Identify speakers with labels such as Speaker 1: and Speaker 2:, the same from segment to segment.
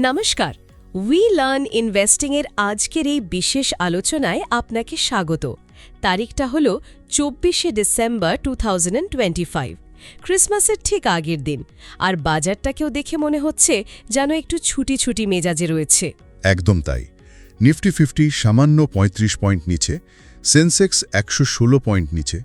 Speaker 1: নমস্কার, we learn investing এর আজকের এই বিশেষ আলোচনায় আপনাকে স্বাগত। তারিখটা হল 24শে ডিসেম্বর 2025, ক্রিসমাসের ঠিক আগের দিন। আর বাজারটাকেও দেখে মনে হচ্ছে যেন একটু ছুটি ছুটি মেজাজে রয়েছে।
Speaker 2: একদম তাই। নিফটি 50 সামান্য 35 পয়েন্ট নিচে, সেন্সেক্স 116 পয়েন্ট নিচে।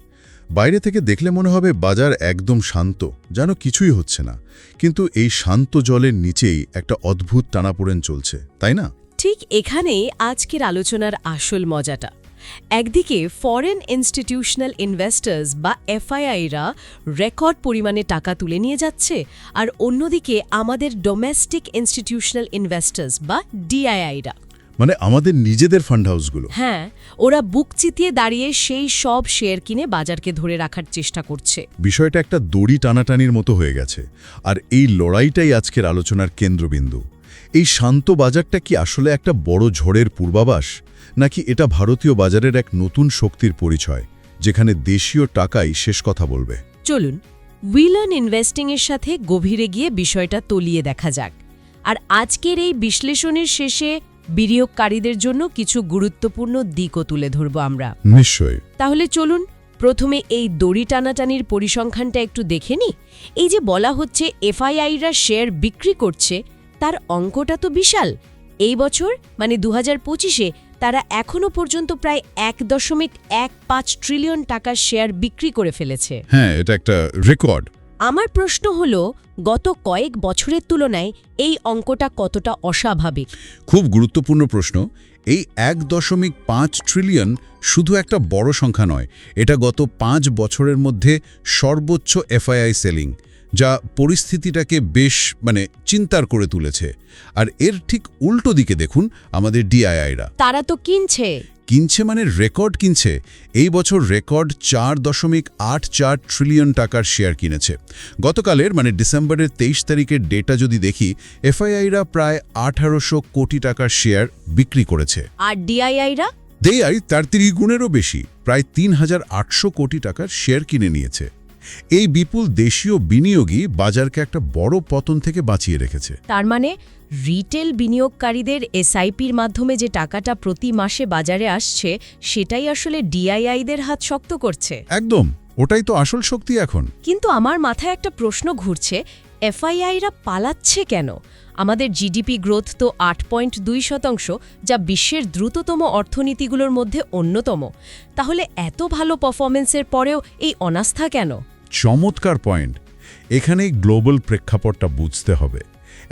Speaker 2: বাইরে থেকে দেখলে মনে হবে বাজার একদম শান্ত, যেন কিছুই হচ্ছে না। কিন্তু এই শান্ত জলের নিচেই একটা অদ্ভুত টানাপোড়েন চলছে, তাই না?
Speaker 1: ঠিক এখানেই আজকের আলোচনার আসল মজাটা। একদিকে ফরেন ইনস্টিটিউশনাল ইনভেস্টার্স বা এফআইআইরা রেকর্ড পরিমাণে টাকা তুলে নিয়ে যাচ্ছে, আর অন্যদিকে আমাদের ডোমেস্টিক ইনস্টিটিউশনাল ইনভেস্টার্স বা ডিআইআইরা,
Speaker 2: মানে আমাদের নিজেদের ফান্ড হাউসগুলো।
Speaker 1: হ্যাঁ, ওরা বুক চিতিয়ে দাঁড়িয়ে সেই সব শেয়ার কিনে বাজারকে ধরে রাখার চেষ্টা করছে।
Speaker 2: বিষয়টা একটা দড়ি টানাটানির মতো হয়ে গেছে, আর এই লড়াইটাই আজকের আলোচনার কেন্দ্রবিন্দু। এই শান্ত বাজারটা কি আসলে একটা বড় ঝড়ের পূর্বাভাস, নাকি এটা ভারতীয় বাজারের এক নতুন শক্তির পরিচয়, যেখানে দেশীয় টাকাই শেষ কথা বলবে?
Speaker 1: চলুন উই লার্ন ইনভেস্টিংয়ের সাথে গভীরে গিয়ে বিষয়টা তলিয়ে দেখা যাক। আর আজকের এই বিশ্লেষণের শেষে বিনিয়োগকারীদের জন্য কিছু গুরুত্বপূর্ণ দিকও তুলে ধরব আমরা।
Speaker 2: নিশ্চয়ই।
Speaker 1: তাহলে চলুন প্রথমে এই দড়ি টানাটানির পরিসংখ্যানটা একটু দেখে নিই। এই যে বলা হচ্ছে এফআইআইরা শেয়ার বিক্রি করছে, তার অঙ্কটা তো বিশাল। এই বছর মানে 2025-এ তারা এখনও পর্যন্ত প্রায় 1.15 ট্রিলিয়ন টাকার শেয়ার বিক্রি করে ফেলেছে।
Speaker 2: হ্যাঁ, এটা একটা রেকর্ড।
Speaker 1: আমার প্রশ্ন হল, গত কয়েক বছরের তুলনায় এই অঙ্কটা কতটা অস্বাভাবিক?
Speaker 2: খুব গুরুত্বপূর্ণ প্রশ্ন। এই 1.5 ট্রিলিয়ন শুধু একটা বড় সংখ্যা নয়, এটা গত 5 বছরের মধ্যে সর্বোচ্চ এফআইআই সেলিং, যা পরিস্থিতিটাকে বেশ চিন্তার করে তুলেছে। আর এর ঠিক উল্টো দিকে দেখুন আমাদের ডিআইআইরা।
Speaker 1: তারা তো কিনছে
Speaker 2: রেকর্ড কিনছে। এই বছর রেকর্ড 4.84 ট্রিলিয়ন টাকার শেয়ার কিনেছে। গতকালের ডিসেম্বরের 23 তারিখের ডেটা যদি দেখি, এফআইআইরা প্রায় 1800 কোটি টাকার শেয়ার বিক্রি করেছে।
Speaker 1: আর ডিআইআইরা
Speaker 2: তার 30 গুণেরও বেশি, প্রায় 3800 কোটি টাকার শেয়ার কিনে নিয়েছে। এই বিপুল দেশীয় বিনিয়োগই বাজারকে একটা বড় পতন থেকে বাঁচিয়ে রেখেছে।
Speaker 1: তার মানে রিটেল বিনিয়োগকারীদের এসআইপির মাধ্যমে যে টাকাটা প্রতি মাসে বাজারে আসছে, সেটাই আসলে ডিআইআইদের হাত শক্ত করছে।
Speaker 2: একদম, ওটাই তো আসল শক্তি এখন।
Speaker 1: কিন্তু আমার মাথায় একটা প্রশ্ন ঘুরছে, এফআইআইরা পালাচ্ছে কেন? আমাদের জিডিপি গ্রোথ তো 8.2%, যা বিশ্বের দ্রুততম অর্থনীতিগুলোর মধ্যে অন্যতম। তাহলে এত ভালো পারফরমেন্সের পরেও এই অনাস্থা কেন?
Speaker 2: চমৎকার পয়েন্ট। এখানেই গ্লোবাল প্রেক্ষাপটটা বুঝতে হবে।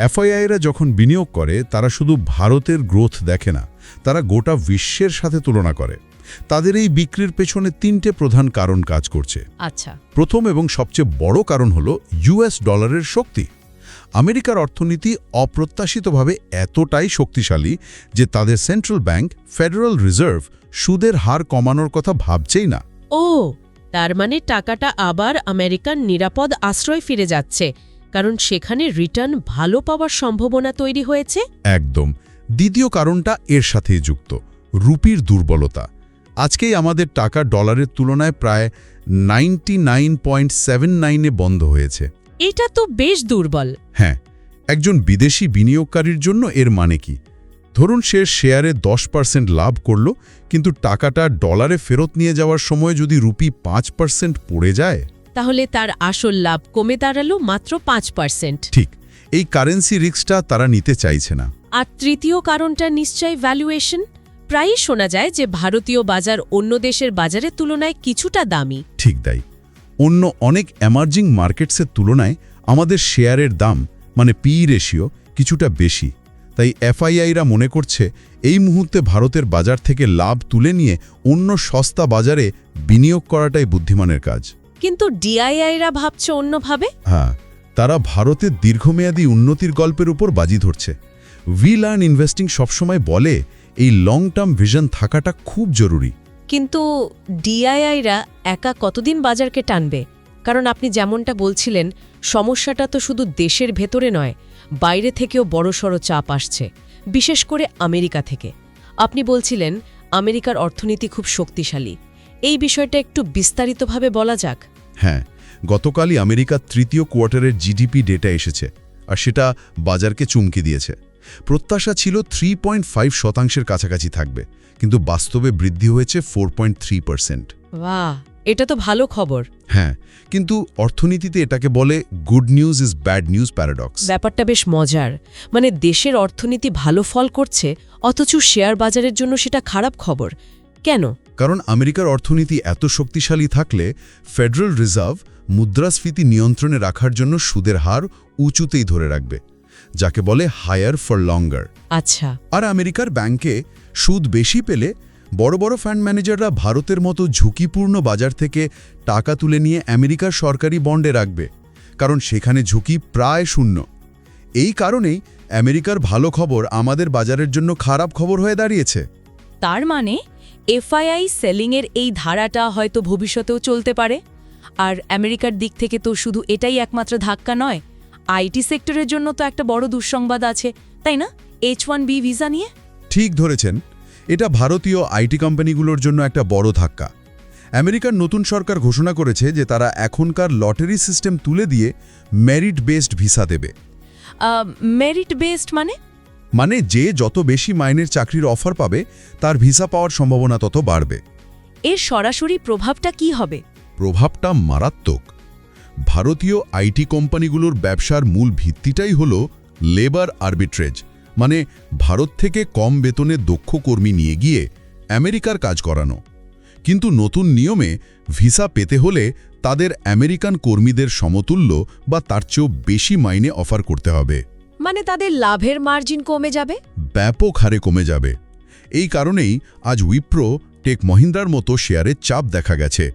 Speaker 2: এফআইআইরা যখন বিনিয়োগ করে, তারা শুধু ভারতের গ্রোথ দেখে না, তারা গোটা বিশ্বের সাথে তুলনা করে। তাদের এই বিক্রির পেছনে 3টে প্রধান কারণ কাজ করছে।
Speaker 1: আচ্ছা,
Speaker 2: প্রথম এবং সবচেয়ে বড় কারণ হলো ইউএস ডলারের শক্তি। আমেরিকার অর্থনীতি অপ্রত্যাশিতভাবে এতটাই শক্তিশালী যে তাদের সেন্ট্রাল ব্যাংক ফেডারেল রিজার্ভ সুদের হার কমানোর কথা ভাবছেই না।
Speaker 1: ও, তার মানে টাকাটা আবার আমেরিকান নিরাপদ আশ্রয় ফিরে যাচ্ছে, কারণ সেখানে রিটার্ন ভালো পাওয়ার সম্ভাবনা তৈরি হয়েছে। একদম।
Speaker 2: দ্বিতীয় কারণটা এর সাথেই যুক্ত, রুপির দুর্বলতা। আজকেই আমাদের টাকা ডলারের তুলনায় প্রায় 99.79-এ বন্ধ হয়েছে।
Speaker 1: এটা তো বেশ দুর্বল।
Speaker 2: হ্যাঁ, একজন বিদেশি বিনিয়োগকারীর জন্য এর মানে কি? ধরুন সে শেয়ারে 10% লাভ করল, কিন্তু টাকাটা ডলারে ফেরত নিয়ে যাওয়ার সময় যদি রুপি 5% পড়ে যায়,
Speaker 1: তাহলে তার আসল লাভ কমে দাঁড়ালো মাত্র 5%।
Speaker 2: ঠিক, এই কারেন্সি রিস্কটা তারা নিতে চাইছে না।
Speaker 1: আর তৃতীয় কারণটা নিশ্চয়ই ভ্যালুয়েশন। প্রায়ই শোনা যায় যে ভারতীয় বাজার অন্য দেশের বাজারের তুলনায় কিছুটা দামি।
Speaker 2: ঠিক তাই। অন্য অনেক এমার্জিং মার্কেটসের তুলনায় আমাদের শেয়ারের দাম পিই রেশিও কিছুটা বেশি। তাই এফআইআইরা মনে করছে এই মুহূর্তে ভারতের বাজার থেকে লাভ তুলে নিয়ে অন্য সস্তা বাজারে বিনিয়োগ করাটাই বুদ্ধিমানের কাজ।
Speaker 1: কিন্তু ডিআইআইরা ভাবছে অন্যভাবে।
Speaker 2: হ্যাঁ, তারা ভারতের দীর্ঘমেয়াদী উন্নতির গল্পের উপর বাজি ধরছে। উই লার্ন ইনভেস্টিং সবসময় বলে এই লং টার্ম ভিশন থাকাটা খুব জরুরি।
Speaker 1: কিন্তু ডিআইআইরা একা কতদিন বাজারকে টানবে? কারণ আপনি যেমনটা বলছিলেন, সমস্যাটা তো শুধু দেশের ভেতরে নয়, বাইরে থেকেও বড়সড় চাপ আসছে, বিশেষ করে আমেরিকা থেকে। আপনি বলছিলেন আমেরিকার অর্থনীতি খুব শক্তিশালী। এই বিষয়টা একটু বিস্তারিতভাবে বলা যাক।
Speaker 2: হ্যাঁ, গতকালই আমেরিকার তৃতীয় কোয়ার্টারের জিডিপি ডেটা এসেছে, আর সেটা বাজারকে চমকে দিয়েছে। প্রত্যাশা ছিল 3.5% কাছাকাছি থাকবে, কিন্তু বাস্তবে বৃদ্ধি হয়েছে 4.3%।
Speaker 1: বাহ, এটা তো ভালো খবর।
Speaker 2: হ্যাঁ, কিন্তু অর্থনীতিতে এটাকে বলে good news is bad news paradox.
Speaker 1: ব্যাপারটা বেশ মজার। মানে দেশের অর্থনীতি ভালো ফল করছে, অথচ শেয়ার বাজারের জন্য সেটা খারাপ খবর কেন?
Speaker 2: কারণ আমেরিকার অর্থনীতি এত শক্তিশালী থাকলে ফেডারেল রিজার্ভ মুদ্রাস্ফীতি নিয়ন্ত্রণে রাখার জন্য সুদের হার উঁচুতেই ধরে রাখবে, যাকে বলে হায়ার ফর লঙ্গার।
Speaker 1: আচ্ছা।
Speaker 2: আর আমেরিকার ব্যাংকে সুদ বেশি পেলে বড় বড় ফান্ড ম্যানেজাররা ভারতের মতো ঝুঁকিপূর্ণ বাজার থেকে টাকা তুলে নিয়ে আমেরিকার সরকারি বন্ডে রাখবে, কারণ সেখানে ঝুঁকি প্রায় শূন্য। এই কারণেই আমেরিকার ভালো খবর আমাদের বাজারের জন্য খারাপ খবর হয়ে দাঁড়িয়েছে।
Speaker 1: তার মানে এফআইআই সেলিংয়ের এই ধারাটা হয়তো ভবিষ্যতেও চলতে পারে। আর আমেরিকার দিক থেকে তো শুধু এটাই একমাত্র ধাক্কা নয়, আইটি সেক্টরের জন্য তো একটা বড় দুঃসংবাদ আছে, তাই না? H1B ভিসা নিয়ে।
Speaker 2: ঠিক ধরেছেন, এটা ভারতীয় আইটি কোম্পানিগুলোর জন্য একটা বড় ধাক্কা। আমেরিকার নতুন সরকার ঘোষণা করেছে যে তারা এখনকার লটারি সিস্টেম তুলে দিয়ে মেরিট বেসড ভিসা দেবে।
Speaker 1: মেরিট বেসড
Speaker 2: মানে যে যত বেশি মাইনের চাকরির অফার পাবে তার ভিসা পাওয়ার সম্ভাবনা তত বাড়বে।
Speaker 1: এর সরাসরি প্রভাবটা কি হবে?
Speaker 2: প্রভাবটা মারাত্মক। ভারতীয় আইটি কোম্পানিগুলোর ব্যবসার মূল ভিত্তিটাই হল লেবার আর্বিট্রেজ, মানে ভারত থেকে কম বেতনে দক্ষ কর্মী নিয়ে গিয়ে আমেরিকার কাজ করানো। কিন্তু নতুন নিয়মে ভিসা পেতে হলে তাদের আমেরিকান কর্মীদের সমতুল্য বা তার চেয়েও বেশি মাইনে অফার করতে হবে।
Speaker 1: মানে তাদের লাভের মার্জিন কমে যাবে?
Speaker 2: ব্যাপক হারে কমে যাবে। এই কারণেই আজ উইপ্রো, টেক মহিন্দ্রার মতো শেয়ারে চাপ দেখা গেছে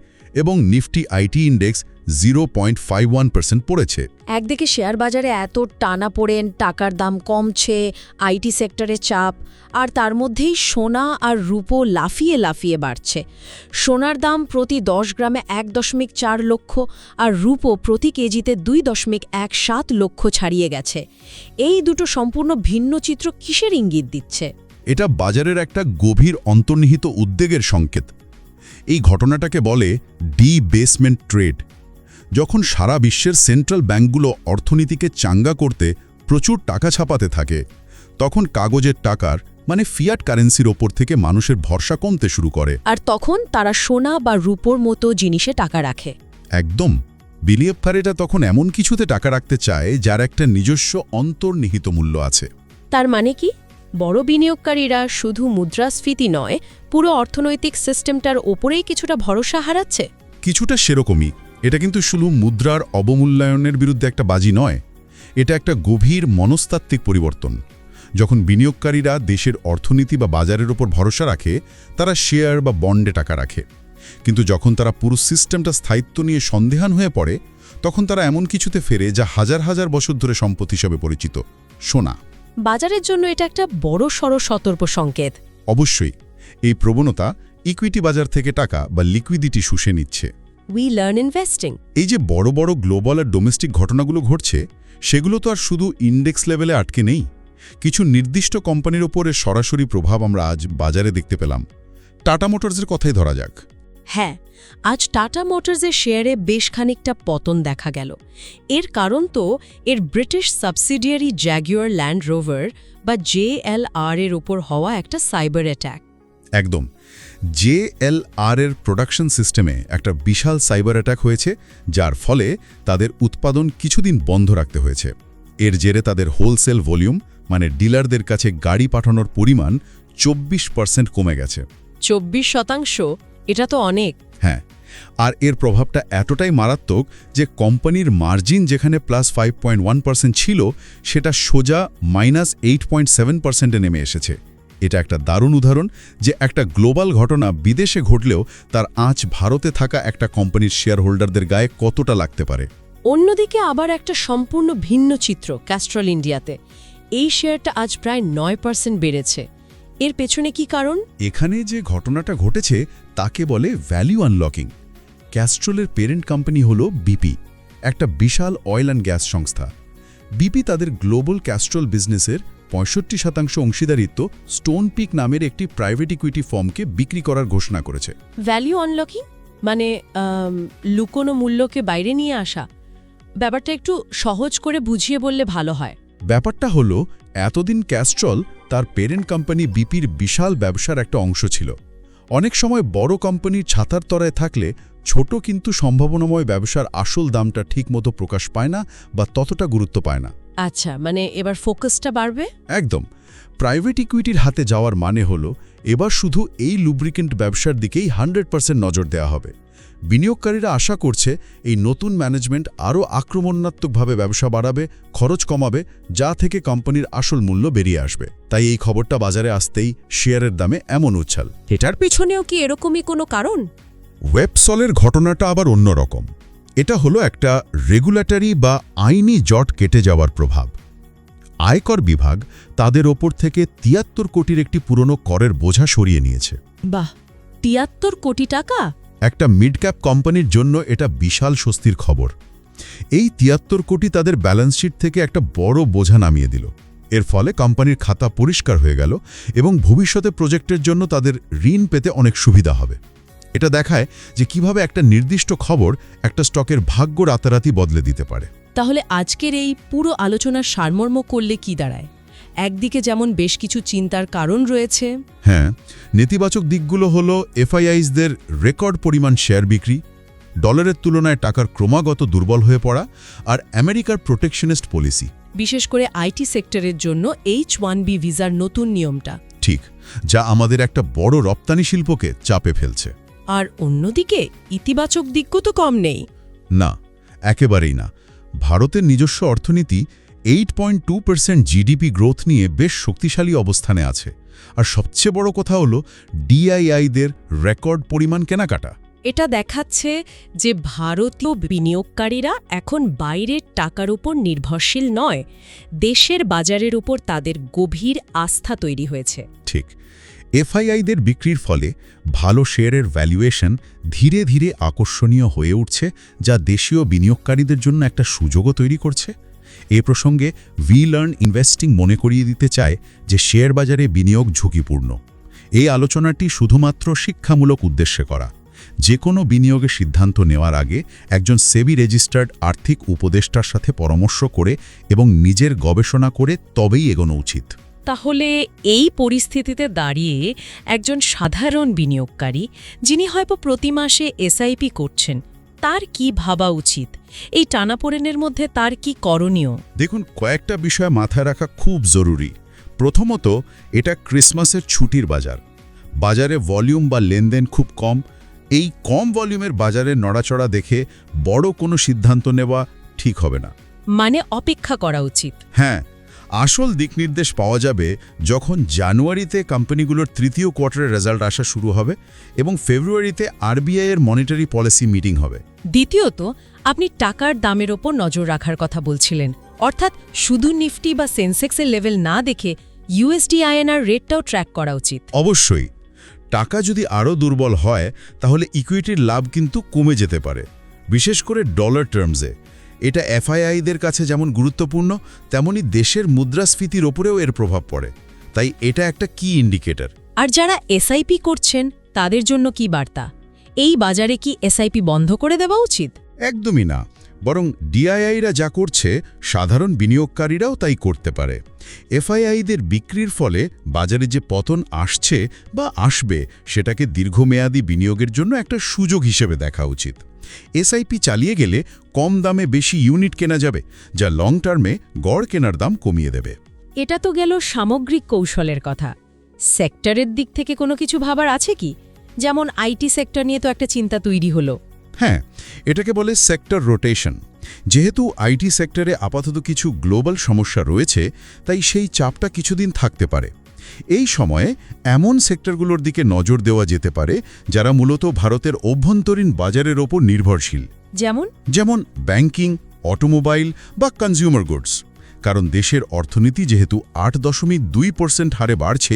Speaker 2: এবং নিফটি আইটি ইন্ডেক্স 0.51% পড়েছে।
Speaker 1: একদিকে শেয়ার বাজারে এত টানা পড়েন, টাকার দাম কমছে, আইটি সেক্টরে চাপ, আর তার মধ্যেই সোনা আর রূপো লাফিয়ে লাফিয়ে বাড়ছে। সোনার দাম প্রতি 10 গ্রামে 1.4 লক্ষ আর রূপো প্রতি কেজিতে 2.17 লক্ষ ছাড়িয়ে গেছে। এই দুটো সম্পূর্ণ ভিন্ন চিত্র কিসের ইঙ্গিত দিচ্ছে?
Speaker 2: এটা বাজারের একটা গভীর অন্তর্নিহিত উদ্বেগের সংকেত। এই ঘটনাটাকে বলে ডিবেসমেন্ট ট্রেড। যখন সারা বিশ্বের সেন্ট্রাল ব্যাংকগুলো অর্থনীতিকে চাঙ্গা করতে প্রচুর টাকা ছাপাতে থাকে, তখন কাগজের টাকার মানে ফিয়াট কারেন্সির ওপর থেকে মানুষের ভরসা কমতে শুরু করে।
Speaker 1: আর তখন তারা সোনা বা রূপোর মতো জিনিসে টাকা রাখে।
Speaker 2: একদম। বিনিয়োগকারীরা তখন এমন কিছুতে টাকা রাখতে চায় যার একটা নিজস্ব অন্তর্নিহিত মূল্য আছে।
Speaker 1: তার মানে কি? বড় বিনিয়োগকারীরা শুধু মুদ্রাস্ফীতি নয়, পুরো অর্থনৈতিক সিস্টেমটার ওপরেই কিছুটা ভরসা হারাচ্ছে।
Speaker 2: কিছুটা সেরকমই। এটা কিন্তু শুধু মুদ্রার অবমূল্যায়নের বিরুদ্ধে একটা বাজি নয়, এটা একটা গভীর মনস্তাত্ত্বিক পরিবর্তন। যখন বিনিয়োগকারীরা দেশের অর্থনীতি বা বাজারের ওপর ভরসা রাখে, তারা শেয়ার বা বন্ডে টাকা রাখে। কিন্তু যখন তারা পুরো সিস্টেমটা স্থায়িত্ব নিয়ে সন্দেহান হয়ে পড়ে, তখন তারা এমন কিছুতে ফেরে যা হাজার হাজার বছর ধরে সম্পদ হিসেবে পরিচিত, সোনা।
Speaker 1: বাজারের জন্য এটা একটা বড়সড় সতর্ক সংকেত।
Speaker 2: অবশ্যই। এই প্রবণতা ইকুইটি বাজার থেকে টাকা বা লিকুইডিটি শুষে নিচ্ছে।
Speaker 1: We learn investing.
Speaker 2: এই যে বড় বড় গ্লোবাল আর ডোমেস্টিক ঘটনাগুলো ঘটছে, সেগুলো তো আর শুধু ইন্ডেক্স লেভেলে আটকে নেই। কিছু নির্দিষ্ট কোম্পানির ওপরে সরাসরি প্রভাব আমরা আজ বাজারে দেখতে পেলাম। টাটা মোটরসের কথাই ধরা যাক।
Speaker 1: হ্যাঁ, আজ টাটা মোটরসের শেয়ারে বেশ খানিকটা পতন দেখা গেল। এর কারণ তো এর British subsidiary Jaguar land rover বা JLR এর ওপর হওয়া একটা সাইবার অ্যাটাক।
Speaker 2: একদম। JLR এর প্রোডাকশন সিস্টেমে একটা বিশাল সাইবার অ্যাটাক হয়েছে, যার ফলে তাদের উৎপাদন কিছুদিন বন্ধ রাখতে হয়েছে। এর জেরে তাদের হোলসেল ভলিউম মানে ডিলারদের কাছে গাড়ি পাঠানোর পরিমাণ 24% কমে গেছে।
Speaker 1: 24%? এটা তো অনেক।
Speaker 2: হ্যাঁ, আর এর প্রভাবটা এতটাই মারাত্মক যে কোম্পানির মার্জিন যেখানে +5.1% ছিল, সেটা সোজা -8.7%-এ নেমে এসেছে। এটা একটা দারুণ উদাহরণ যে একটা গ্লোবাল ঘটনা বিদেশে ঘটলেও তার আঁচ ভারতে থাকা একটা কোম্পানির শেয়ার হোল্ডারদের গায়ে কতটা লাগতে পারে।
Speaker 1: অন্যদিকে আবার একটা সম্পূর্ণ ভিন্ন চিত্র ক্যাস্ট্রল ইন্ডিয়াতে। এই শেয়ারটা আজ প্রায় 9% বেড়েছে। এর পেছনে কি কারণ?
Speaker 2: এখানে যে ঘটনাটা ঘটেছে তাকে বলে ভ্যালু আনলকিং। ক্যাস্ট্রলের পেরেন্ট কোম্পানি হল বিপি, একটা বিশাল অয়েল অ্যান্ড গ্যাস সংস্থা। বিপি তাদের গ্লোবাল ক্যাস্ট্রল বিজনেসের 65% অংশীদারিত্ব স্টোন পিক নামের একটি প্রাইভেট ইকুইটি ফার্মকে বিক্রি করার ঘোষণা করেছে।
Speaker 1: ভ্যালু আনলকিং মানে লুকোনো মূল্যকে বাইরে নিয়ে আসা? ব্যাপারটা একটু সহজ করে বুঝিয়ে বললে ভালো হয়।
Speaker 2: ব্যাপারটা হলো এতদিন ক্যাস্ট্রল তার পেরেন্ট কোম্পানি বিপির বিশাল ব্যবসার একটা অংশ ছিল। অনেক সময় বড় কোম্পানির ছাতার তলায় থাকলে ছোট কিন্তু সম্ভাবনাময় ব্যবসার আসল দামটা ঠিকমতো প্রকাশ পায় না বা ততটা গুরুত্ব পায় না।
Speaker 1: আচ্ছা, মানে এবার ফোকাসটা বাড়বে?
Speaker 2: একদম। প্রাইভেট ইকুইটির হাতে যাওয়ার মানে হলো এবার শুধু এই লুব্রিকেন্ট ব্যবসার দিকেই 100% নজর দেওয়া হবে। বিনিয়োগকারীরা আশা করছে এই নতুন ম্যানেজমেন্ট আরও আক্রমণাত্মকভাবে ব্যবসা বাড়াবে, খরচ কমাবে, যা থেকে কোম্পানির আসল মূল্য বেরিয়ে আসবে। তাই এই খবরটা বাজারে আসতেই শেয়ারের দামে এমন উচ্ছ্বাল।
Speaker 1: এটার পিছনেও কি এরকমই কোনো কারণ?
Speaker 2: ওয়েবসলের ঘটনাটা আবার অন্যরকম। এটা হলো একটা রেগুলেটরি বা আইনি জট কেটে যাওয়ার প্রভাব। আয়কর বিভাগ তাদের ওপর থেকে ৭৩ কোটির একটি পুরনো করের বোঝা সরিয়ে নিয়েছে।
Speaker 1: বাহ, ৭৩ কোটি টাকা!
Speaker 2: একটা মিড ক্যাপ কোম্পানির জন্য এটা বিশাল স্বস্তির খবর। এই ৭৩ কোটি তাদের ব্যালেন্স শিট থেকে একটা বড় বোঝা নামিয়ে দিল। এর ফলে কোম্পানির খাতা পরিষ্কার হয়ে গেল এবং ভবিষ্যতে প্রজেক্টের জন্য তাদের ঋণ পেতে অনেক সুবিধা হবে। এটা দেখায় যে কিভাবে একটা নির্দিষ্ট খবর একটা স্টকের ভাগ্য রাতারাতি বদলে দিতে পারে।
Speaker 1: তাহলে আজকের এই পুরো আলোচনার সারমর্ম করলে কি দাঁড়ায়? একদিকে যেমন বেশ কিছু চিন্তার কারণ রয়েছে।
Speaker 2: হ্যাঁ, নেতিবাচক দিকগুলো হলো এফআইআইসদের রেকর্ড পরিমাণ শেয়ার বিক্রি, ডলারের তুলনায় টাকার ক্রমাগত দুর্বল হয়ে পড়া, আর আমেরিকার প্রোটেকশনিস্ট পলিসি,
Speaker 1: বিশেষ করে আইটি সেক্টরের জন্য H-1B ভিসার নতুন নিয়মটা।
Speaker 2: ঠিক, যা আমাদের একটা বড় রপ্তানি শিল্পকে চাপে ফেলছে।
Speaker 1: আর অন্যদিকে ইতিবাচক দিকও তো কম নেই।
Speaker 2: না, একেবারেই না। ভারতের নিজস্ব অর্থনীতি 8.2% জিডিপি গ্রোথ নিয়ে বেশ শক্তিশালী অবস্থানে আছে। আর সবচেয়ে বড় কথা হলো ডিআইআইদের রেকর্ড পরিমাণ কেনাকাটা।
Speaker 1: এটা দেখাচ্ছে যে ভারতীয় বিনিয়োগকারীরা এখন বাইরের টাকার উপর নির্ভরশীল নয়, দেশের বাজারের উপর তাদের গভীর আস্থা তৈরি হয়েছে।
Speaker 2: ঠিক, এফআইআইদের বিক্রির ফলে ভালো শেয়ারের ভ্যালুয়েশন ধীরে ধীরে আকর্ষণীয় হয়ে উঠছে, যা দেশীয় বিনিয়োগকারীদের জন্য একটা সুযোগও তৈরি করছে। এ প্রসঙ্গে উই লার্ন ইনভেস্টিং মনে করিয়ে দিতে চায় যে শেয়ার বাজারে বিনিয়োগ ঝুঁকিপূর্ণ। এই আলোচনাটি শুধুমাত্র শিক্ষামূলক উদ্দেশ্যে করা। যে কোনো বিনিয়োগের সিদ্ধান্ত নেওয়ার আগে একজন সেবি রেজিস্টার্ড আর্থিক উপদেষ্টার সাথে পরামর্শ করে এবং নিজের গবেষণা করে তবেই এগোনো উচিত।
Speaker 1: তাহলে এই পরিস্থিতিতে দাঁড়িয়ে একজন সাধারণ বিনিয়োগকারী, যিনি হয়তো প্রতি মাসে এসআইপি করছেন, তার কি ভাবা উচিত? এই টানাপোড়েনের মধ্যে তার কি করণীয়?
Speaker 2: দেখুন, কয়েকটা বিষয় মাথায় রাখা খুব জরুরি। প্রথমত, এটা ক্রিসমাসের ছুটির বাজার। বাজারে ভলিউম বা লেনদেন খুব কম। এই কম ভলিউমের বাজারের নড়াচড়া দেখে বড় কোনো সিদ্ধান্ত নেওয়া ঠিক হবে না।
Speaker 1: মানে অপেক্ষা করা উচিত।
Speaker 2: হ্যাঁ, আসল দিকনির্দেশ পাওয়া যাবে যখন জানুয়ারিতে কোম্পানিগুলোর তৃতীয় কোয়ার্টারের রেজাল্ট আসা শুরু হবে এবং ফেব্রুয়ারিতে আরবিআইয়ের মনিটারি পলিসি মিটিং হবে।
Speaker 1: দ্বিতীয়ত, আপনি টাকার দামের ওপর নজর রাখার কথা বলছিলেন, অর্থাৎ শুধু নিফটি বা সেন্সেক্সের লেভেল না দেখে ইউএসডি আইএনআর রেটটাও ট্র্যাক করা উচিত।
Speaker 2: অবশ্যই। টাকা যদি আরও দুর্বল হয় তাহলে ইকুইটির লাভ কিন্তু কমে যেতে পারে, বিশেষ করে ডলার টার্মসে। এটা এফআইআইদের কাছে যেমন গুরুত্বপূর্ণ, তেমনি দেশের মুদ্রাস্ফীতির ওপরেও এর প্রভাব পড়ে। তাই এটা একটা কি ইন্ডিকেটর।
Speaker 1: আর যারা এসআইপি করছেন তাদের জন্য কি বার্তা? এই বাজারে কি এসআইপি বন্ধ করে দেওয়া উচিত?
Speaker 2: একদমই না, বরং ডিআইআইরা যা করছে সাধারণ বিনিয়োগকারীরাও তাই করতে পারে। এফআইআইদের বিক্রির ফলে বাজারে যে পতন আসছে বা আসবে, সেটাকে দীর্ঘমেয়াদী বিনিয়োগের জন্য একটা সুযোগ হিসেবে দেখা উচিত। এসআইপি চালিয়ে গেলে কম দামে বেশি ইউনিট কেনা যাবে, যা লং টার্মে গড় কেনার দাম কমিয়ে দেবে।
Speaker 1: এটা তো গেল সামগ্রিক কৌশলের কথা। সেক্টরের দিক থেকে কোনো কিছু ভাবার আছে কি? যেমন আইটি সেক্টর নিয়ে তো একটা চিন্তা তৈরি হলো।
Speaker 2: হ্যাঁ, এটাকে বলে সেক্টর রোটেশন। যেহেতু আইটি সেক্টরে আপাতত কিছু গ্লোবাল সমস্যা রয়েছে, তাই সেই চাপটা কিছুদিন থাকতে পারে। এই সময়ে এমন সেক্টরগুলোর দিকে নজর দেওয়া যেতে পারে যারা মূলত ভারতের অভ্যন্তরীণ বাজারের ওপর নির্ভরশীল, যেমন ব্যাংকিং, অটোমোবাইল বা কনজিউমার গুডস। কারণ দেশের অর্থনীতি যেহেতু 8.2% হারে বাড়ছে,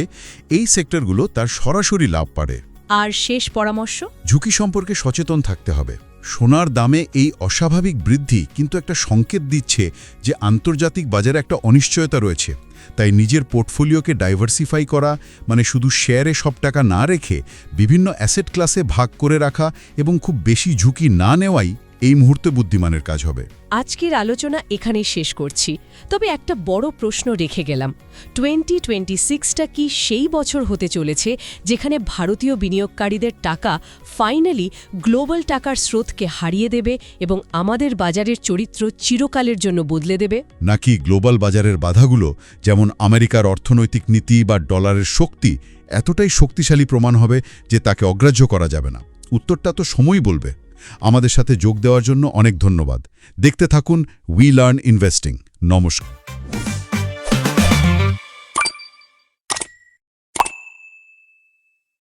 Speaker 2: এই সেক্টরগুলো তার সরাসরি লাভ পারে।
Speaker 1: আর শেষ পরামর্শ,
Speaker 2: ঝুঁকি সম্পর্কে সচেতন থাকতে হবে। সোনার দামে এই অস্বাভাবিক বৃদ্ধি কিন্তু একটা সংকেত দিচ্ছে যে আন্তর্জাতিক বাজারে একটা অনিশ্চয়তা রয়েছে। তাই নিজের পোর্টফোলিওকে ডাইভার্সিফাই করা, মানে শুধু শেয়ারে সব টাকা না রেখে বিভিন্ন অ্যাসেট ক্লাসে ভাগ করে রাখা এবং খুব বেশি ঝুঁকি না নেওয়াই এই মুহূর্তে বুদ্ধিমানের কাজ হবে।
Speaker 1: আজকের আলোচনা এখানেই শেষ করছি, তবে একটা বড় প্রশ্ন রেখে গেলাম। 2026টা কি সেই বছর হতে চলেছে যেখানে ভারতীয় বিনিয়োগকারীদের টাকা ফাইনালি গ্লোবাল টাকার স্রোতকে হারিয়ে দেবে এবং আমাদের বাজারের চরিত্র চিরকালের জন্য বদলে দেবে?
Speaker 2: নাকি গ্লোবাল বাজারের বাধাগুলো, যেমন আমেরিকার অর্থনৈতিক নীতি বা ডলারের শক্তি, এতটাই শক্তিশালী প্রমাণ হবে যে তাকে অগ্রাহ্য করা যাবে না? উত্তরটা তো সময়ই বলবে। আমাদের সাথে যোগ দেওয়ার জন্য অনেক ধন্যবাদ। দেখতে থাকুন উই লার্ন ইনভেস্টিং। নমস্কার।